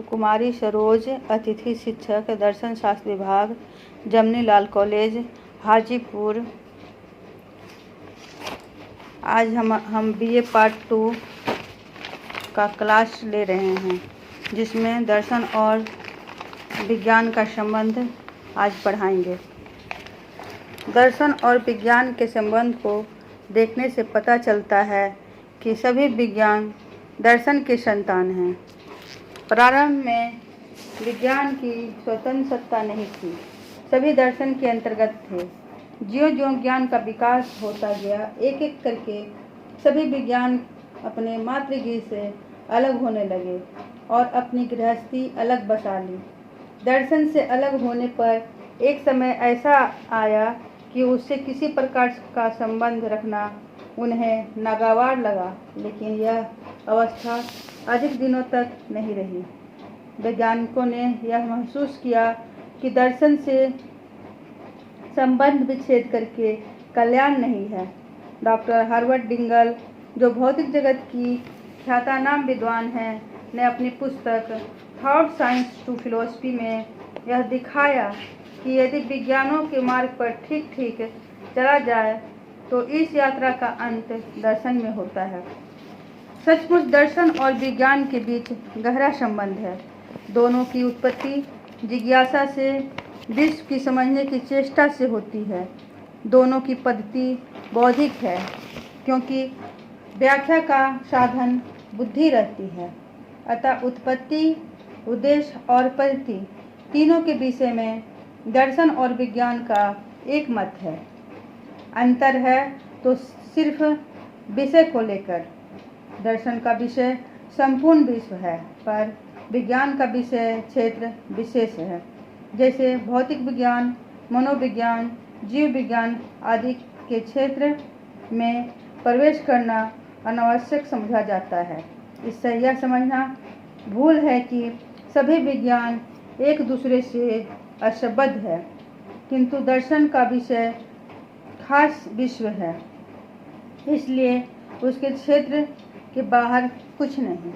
Doctor कुमारी सरोज, अतिथि शिक्षक, दर्शन शास्त्र विभाग, जमनीलाल कॉलेज, हाजीपुर। आज हम बीए पार्ट 2 का क्लास ले रहे हैं, जिसमें दर्शन और विज्ञान का संबंध आज पढ़ाएंगे। दर्शन और विज्ञान के संबंध को देखने से पता चलता है कि सभी विज्ञान दर्शन के संतान हैं। प्रारंभ में विज्ञान की स्वतंत्र सत्ता नहीं थी, सभी दर्शन के अंतर्गत थे। ज्यों-ज्यों ज्ञान का विकास होता गया, एक एक करके सभी विज्ञान अपने मातृगृह से अलग होने लगे और अपनी गृहस्थी अलग बसा ली। दर्शन से अलग होने पर एक समय ऐसा आया कि उससे किसी प्रकार का संबंध रखना उन्हें नागवार लगा, लेकिन यह अवस्था अधिक दिनों तक नहीं रही। वैज्ञानिकों ने यह महसूस किया कि दर्शन से संबंध विच्छेद करके कल्याण नहीं है। डॉक्टर हर्बर्ट डिंगल, जो भौतिक जगत की ख्यातनाम विद्वान हैं, ने अपनी पुस्तक थॉट साइंस टू फिलॉसफी में यह दिखाया कि यदि विज्ञानों के मार्ग पर ठीक-ठीक चला जाए तो इस यात्रा का अंत दर्शन में होता है। सचमुच दर्शन और विज्ञान के बीच गहरा संबंध है। दोनों की उत्पत्ति जिज्ञासा से, विश्व की समझने की चेष्टा से होती है। दोनों की पद्धति बौद्धिक है, क्योंकि व्याख्या का साधन बुद्धि रहती है। अतः उत्पत्ति, उद्देश्य और पद्धति तीनों के विषय में दर्शन और विज्ञान का एक मत है। अंतर है तो सिर्फ विषय को लेकर। दर्शन का विषय संपूर्ण विश्व है, पर विज्ञान का विषय क्षेत्र विशेष है। जैसे भौतिक विज्ञान, मनोविज्ञान, जीव विज्ञान आदि के क्षेत्र में प्रवेश करना अनावश्यक समझा जाता है। इससे यह समझना भूल है कि सभी विज्ञान एक दूसरे से असंबद्ध है, किंतु दर्शन का विषय खास विश्व है, इसलिए उसके क्षेत्र के बाहर कुछ नहीं।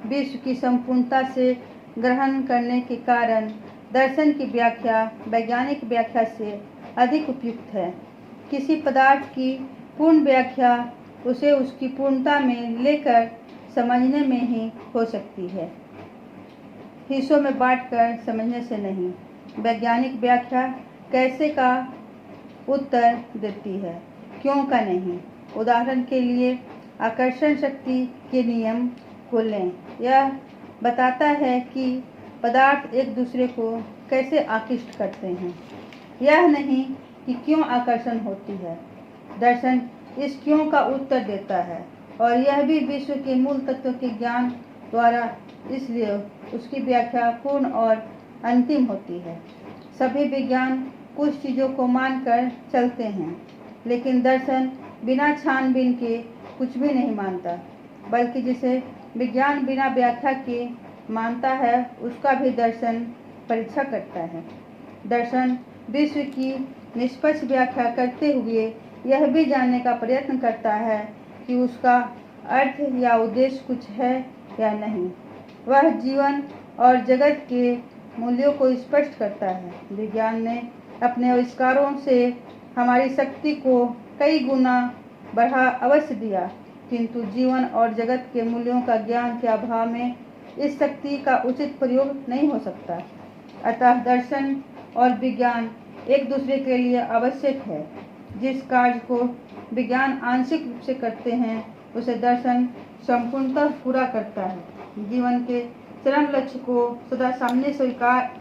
विश्व की संपूर्णता से ग्रहण करने के कारण दर्शन की व्याख्या वैज्ञानिक व्याख्या से अधिक उपयुक्त है। किसी पदार्थ की पूर्ण व्याख्या उसे उसकी पूर्णता में लेकर समझने में ही हो सकती है, हिस्सों में बांटकर समझने से नहीं। वैज्ञानिक व्याख्या कैसे का उत्तर देती है, क्यों का नहीं। उदाहरण के लिए आकर्षण शक्ति के नियम को लें। यह बताता है कि पदार्थ एक दूसरे को कैसे आकृष्ट करते हैं, यह नहीं कि क्यों आकर्षण होती है। दर्शन इस क्यों का उत्तर देता है, और यह भी विश्व के मूल तत्व के ज्ञान द्वारा, इसलिए उसकी व्याख्या पूर्ण और अंतिम होती है। सभी विज्ञान कुछ चीज़ों को मानकर चलते हैं, लेकिन दर्शन बिना छानबीन के कुछ भी नहीं मानता, बल्कि जिसे विज्ञान बिना व्याख्या के मानता है, उसका भी दर्शन परीक्षा करता है। दर्शन विश्व की निष्पक्ष व्याख्या करते हुए यह भी जानने का प्रयत्न करता है कि उसका अर्थ या उद्देश्य कुछ है या नहीं। वह जीवन और जगत के मूल्यों को स्पष्ट करता है। विज्ञान ने अपने आविष्कारों से हमारी शक्ति को कई गुना बढ़ा अवश्य दिया, किंतु जीवन और जगत के मूल्यों का ज्ञान के अभाव में इस शक्ति का उचित प्रयोग नहीं हो सकता। अतः दर्शन और विज्ञान एक दूसरे के लिए आवश्यक है। जिस कार्य को विज्ञान आंशिक रूप से करते हैं, उसे दर्शन संपूर्णतः पूरा करता है। जीवन के चरम लक्ष्य को सदा सामने स्वीकार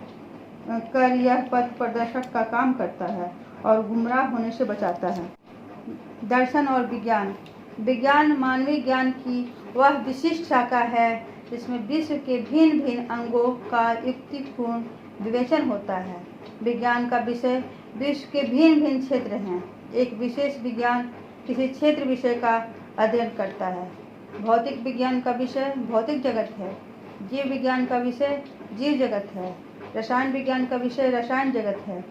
कर यह पथ प्रदर्शक का काम करता है और गुमराह होने से बचाता है। दर्शन और विज्ञान। विज्ञान मानवीय ज्ञान की वह विशिष्ट शाखा है जिसमें विश्व के भिन्न भिन्न अंगों का युक्तिपूर्ण विवेचन होता है। विज्ञान का विषय विश्व के भिन्न भिन्न क्षेत्र हैं। एक विशेष विज्ञान किसी क्षेत्र विषय का अध्ययन करता है। भौतिक विज्ञान का विषय भौतिक जगत है, जीव विज्ञान का विषय जीव जगत है, रसायन विज्ञान का विषय रसायन जगत है,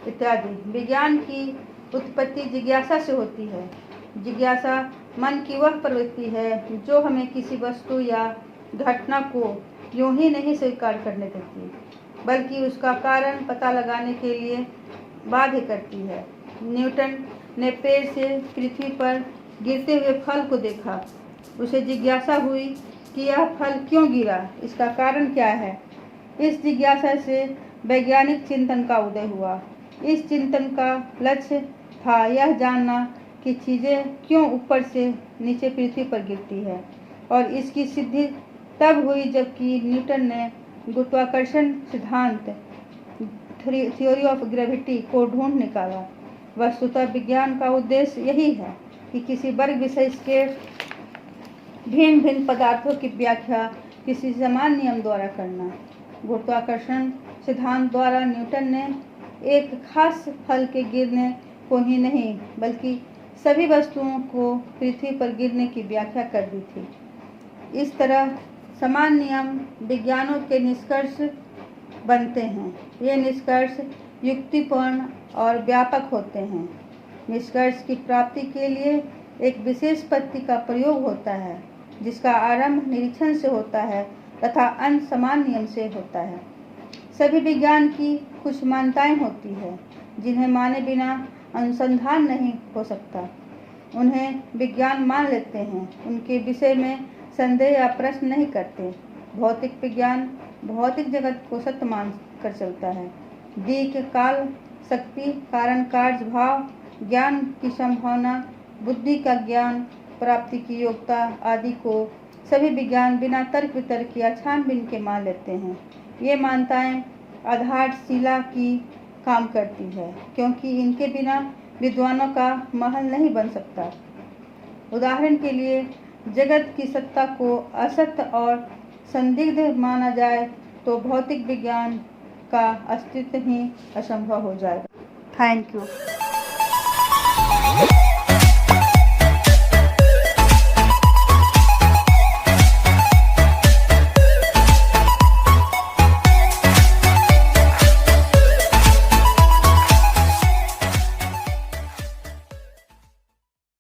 इत्यादि। विज्ञान की उत्पत्ति जिज्ञासा से होती है। जिज्ञासा मन की वह प्रवृत्ति है जो हमें किसी वस्तु या घटना को यूं ही नहीं स्वीकार करने देती, बल्कि उसका कारण पता लगाने के लिए बाध्य करती है। न्यूटन ने पेड़ से पृथ्वी पर गिरते हुए फल को देखा। उसे जिज्ञासा हुई कि यह फल क्यों गिरा, इसका कारण क्या है। इस जिज्ञासा से वैज्ञानिक चिंतन का उदय हुआ। इस चिंतन का लक्ष्य था यह जानना कि चीज़ें क्यों ऊपर से नीचे पृथ्वी पर गिरती है, और इसकी सिद्धि तब हुई जबकि न्यूटन ने गुरुत्वाकर्षण सिद्धांत थ्योरी ऑफ ग्रेविटी को ढूंढ निकाला। वस्तुतः विज्ञान का उद्देश्य यही है कि किसी वर्ग विशेष के भिन्न भिन्न पदार्थों की व्याख्या किसी समान नियम द्वारा करना। गुरुत्वाकर्षण सिद्धांत द्वारा न्यूटन ने एक खास फल के गिरने को ही नहीं बल्कि सभी वस्तुओं को पृथ्वी पर गिरने की व्याख्या कर दी थी। इस तरह समान नियम विज्ञानों के निष्कर्ष बनते हैं। ये निष्कर्ष युक्तिपूर्ण और व्यापक होते हैं। निष्कर्ष की प्राप्ति के लिए एक विशेष पद्धति का प्रयोग होता है, जिसका आरंभ निरीक्षण से होता है तथा अंत समान नियम से होता है। सभी विज्ञान की कुछ मान्यताएं होती है जिन्हें माने बिना अनुसंधान नहीं हो सकता। उन्हें विज्ञान मान लेते हैं, उनके विषय में संदेह या प्रश्न नहीं करते। भौतिक विज्ञान भौतिक जगत को सत्य मान कर चलता है। दिक्, काल, शक्ति, कारण, कार्य, भाव, ज्ञान की संभावना, बुद्धि का ज्ञान, प्राप्ति की योग्यता आदि को सभी विज्ञान बिना तर्क वितर्क या छानबीन के मान लेते हैं। ये मान्यताएं आधारशिला की काम करती है, क्योंकि इनके बिना विद्वानों का महल नहीं बन सकता। उदाहरण के लिए जगत की सत्ता को असत्य और संदिग्ध माना जाए तो भौतिक विज्ञान का अस्तित्व ही असंभव हो जाएगा। Thank you.